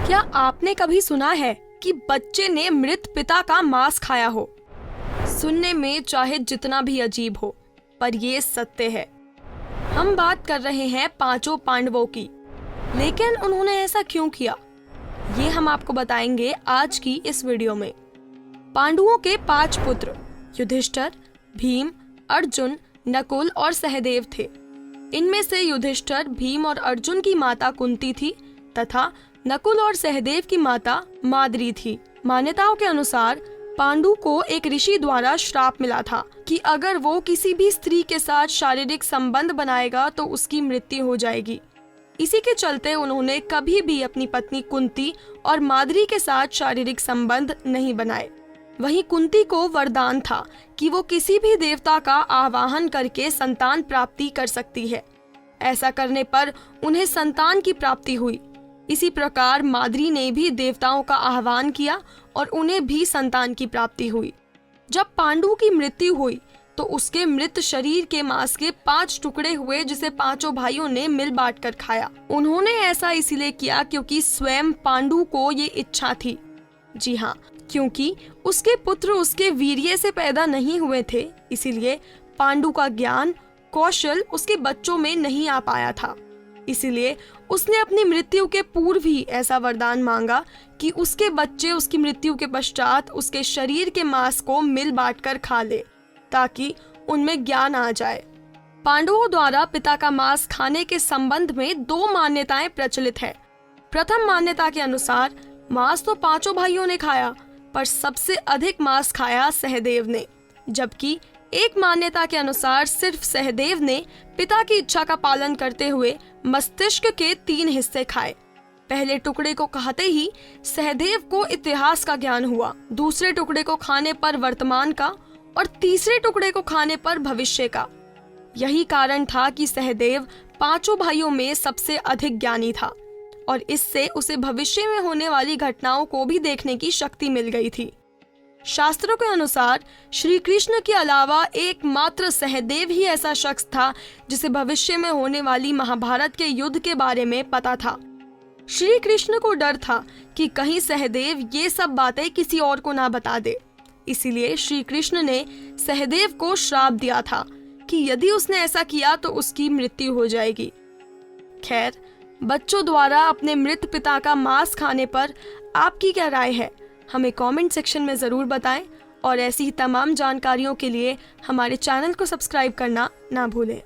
क्या आपने कभी सुना है कि बच्चे ने मृत पिता का मांस खाया हो? सुनने में चाहे जितना भी अजीब हो, पर ये सत्य है। हम बात कर रहे हैं पांचों पांडवों की। लेकिन उन्होंने ऐसा क्यों किया, ये हम आपको बताएंगे आज की इस वीडियो में। पांडवों के 5 पुत्र युधिष्ठिर, भीम, अर्जुन, नकुल और सहदेव थे। इनमें से युधिष्ठिर, भीम और अर्जुन की माता कुंती थी तथा नकुल और सहदेव की माता माद्री थी। मान्यताओं के अनुसार पांडु को एक ऋषि द्वारा श्राप मिला था कि अगर वो किसी भी स्त्री के साथ शारीरिक संबंध बनाएगा तो उसकी मृत्यु हो जाएगी। इसी के चलते उन्होंने कभी भी अपनी पत्नी कुंती और माद्री के साथ शारीरिक संबंध नहीं बनाए। वहीं कुंती को वरदान था कि वो किसी भी देवता का आवाहन करके संतान प्राप्ति कर सकती है। ऐसा करने पर उन्हें संतान की प्राप्ति हुई। इसी प्रकार माद्री ने भी देवताओं का आह्वान किया और उन्हें भी संतान की प्राप्ति हुई। जब पांडु की मृत्यु हुई तो उसके मृत शरीर के मांस के 5 टुकड़े हुए, जिसे पांचों भाइयों ने मिल बांट कर खाया। उन्होंने ऐसा इसलिए किया क्योंकि स्वयं पांडु को ये इच्छा थी। जी हाँ, क्योंकि उसके पुत्र उसके वीर्य से पैदा नहीं हुए थे, इसीलिए पांडु का ज्ञान, कौशल उसके बच्चों में नहीं आ पाया था। इसीलिए उसने अपनी मृत्यु के पूर्व ही ऐसा वरदान मांगा कि उसके बच्चे उसकी मृत्यु के पश्चात उसके शरीर के मांस को मिल बांट कर खा ले, ताकि उनमें ज्ञान आ जाए। पांडवों द्वारा पिता का मांस खाने के संबंध में 2 मान्यताएं प्रचलित है। प्रथम मान्यता के अनुसार मांस तो पांचों भाइयों ने खाया, पर सबसे अधिक मांस खाया सहदेव ने, जबकि एक मान्यता के अनुसार सिर्फ सहदेव ने पिता की इच्छा का पालन करते हुए मस्तिष्क के 3 हिस्से खाए। पहले टुकड़े को खाते ही सहदेव को इतिहास का ज्ञान हुआ, दूसरे टुकड़े को खाने पर वर्तमान का और तीसरे टुकड़े को खाने पर भविष्य का। यही कारण था कि सहदेव पांचों भाइयों में सबसे अधिक ज्ञानी था और इससे उसे भविष्य में होने वाली घटनाओं को भी देखने की शक्ति मिल गई थी। शास्त्रों के अनुसार श्री कृष्ण के अलावा एकमात्र सहदेव ही ऐसा शख्स था जिसे भविष्य में होने वाली महाभारत के युद्ध के बारे में पता था। श्री कृष्ण को डर था कि कहीं सहदेव ये सब बातें किसी और को ना बता दे। इसीलिए श्री कृष्ण ने सहदेव को श्राप दिया था कि यदि उसने ऐसा किया तो उसकी मृत्यु हो जाएगी। खैर, बच्चों द्वारा अपने मृत पिता का मांस खाने पर आपकी क्या राय है, हमें कमेंट सेक्शन में ज़रूर बताएं और ऐसी ही तमाम जानकारियों के लिए हमारे चैनल को सब्सक्राइब करना ना भूलें।